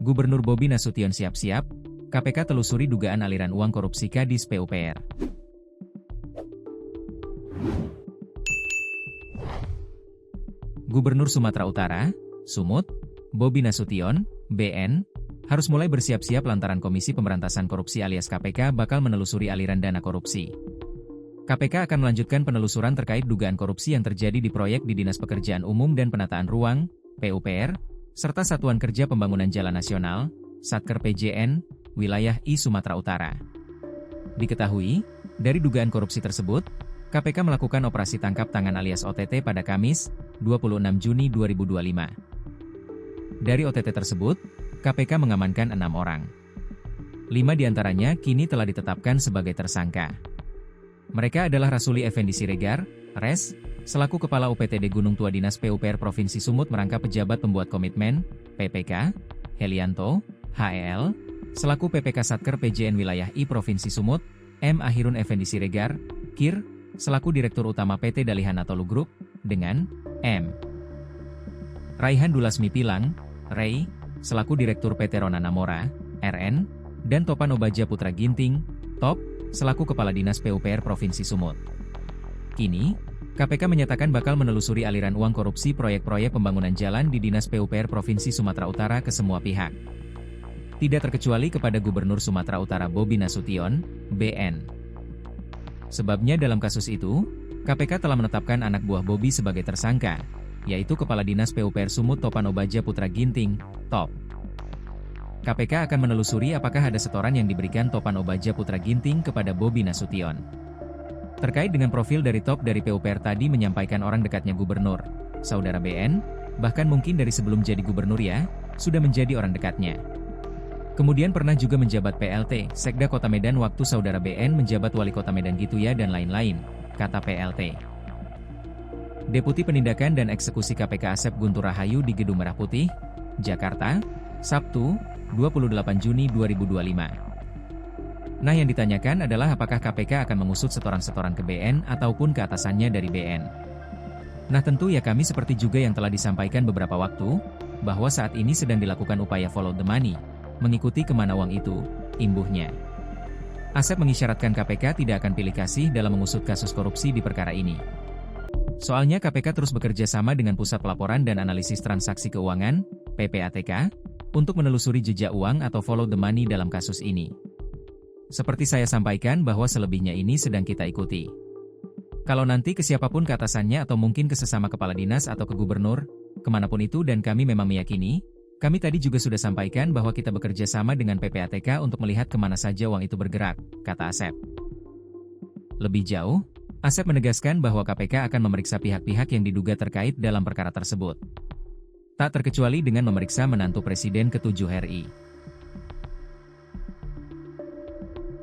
Gubernur Bobi Nasution siap-siap, KPK telusuri dugaan aliran uang korupsi Kadis PUPR. Gubernur Sumatera Utara, Sumut, Bobi Nasution, BN, harus mulai bersiap-siap lantaran Komisi Pemberantasan Korupsi alias KPK bakal menelusuri aliran dana korupsi. KPK akan melanjutkan penelusuran terkait dugaan korupsi yang terjadi di proyek di Dinas Pekerjaan Umum dan Penataan Ruang, PUPR, serta Satuan Kerja Pembangunan Jalan Nasional, Satker PJN, wilayah I Sumatera Utara. Diketahui, dari dugaan korupsi tersebut, KPK melakukan operasi tangkap tangan alias OTT pada Kamis, 26 Juni 2025. Dari OTT tersebut, KPK mengamankan 6 orang. 5 diantaranya kini telah ditetapkan sebagai tersangka. Mereka adalah Rasuli Effendi Siregar, Res, selaku Kepala UPTD Gunung Tua Dinas PUPR Provinsi Sumut merangkap pejabat pembuat komitmen, PPK, Helianto, HEL, selaku PPK Satker PJN Wilayah I Provinsi Sumut, M. Ahirun Effendi Siregar, KIR, selaku Direktur Utama PT Dalihan Atolu Group, dengan M. Raihan Dulasmi Pilang, Rey, selaku Direktur PT Rona Namora, RN, dan Topan Obaja Putra Ginting, Top, selaku Kepala Dinas PUPR Provinsi Sumut. Kini, KPK menyatakan bakal menelusuri aliran uang korupsi proyek-proyek pembangunan jalan di Dinas PUPR Provinsi Sumatera Utara ke semua pihak. Tidak terkecuali kepada Gubernur Sumatera Utara Bobi Nasution, BN. Sebabnya dalam kasus itu, KPK telah menetapkan anak buah Bobi sebagai tersangka, yaitu Kepala Dinas PUPR Sumut Topan Obaja Putra Ginting, Top. KPK akan menelusuri apakah ada setoran yang diberikan Topan Obaja Putra Ginting kepada Bobi Nasution. Terkait dengan profil dari Top dari PUPR tadi menyampaikan orang dekatnya Gubernur, Saudara BN, bahkan mungkin dari sebelum jadi Gubernur ya, sudah menjadi orang dekatnya. Kemudian pernah juga menjabat PLT, Sekda Kota Medan waktu Saudara BN menjabat Wali Kota Medan gitu ya dan lain-lain, kata PLT. Deputi Penindakan dan Eksekusi KPK Asep Guntur Rahayu di Gedung Merah Putih, Jakarta, Sabtu, 28 Juni 2025. Nah yang ditanyakan adalah apakah KPK akan mengusut setoran-setoran ke BN ataupun ke atasannya dari BN. Nah tentu ya kami seperti juga yang telah disampaikan beberapa waktu, bahwa saat ini sedang dilakukan upaya follow the money, mengikuti kemana uang itu, imbuhnya. Asep mengisyaratkan KPK tidak akan pilih kasih dalam mengusut kasus korupsi di perkara ini. Soalnya KPK terus bekerja sama dengan Pusat Pelaporan dan Analisis Transaksi Keuangan, PPATK, untuk menelusuri jejak uang atau follow the money dalam kasus ini. Seperti saya sampaikan bahwa selebihnya ini sedang kita ikuti. Kalau nanti ke siapapun ke atasannya atau mungkin ke sesama kepala dinas atau ke gubernur, kemanapun itu dan kami memang meyakini, kami tadi juga sudah sampaikan bahwa kita bekerja sama dengan PPATK untuk melihat kemana saja uang itu bergerak, kata Asep. Lebih jauh, Asep menegaskan bahwa KPK akan memeriksa pihak-pihak yang diduga terkait dalam perkara tersebut. Tak terkecuali dengan memeriksa menantu Presiden ke-7 RI.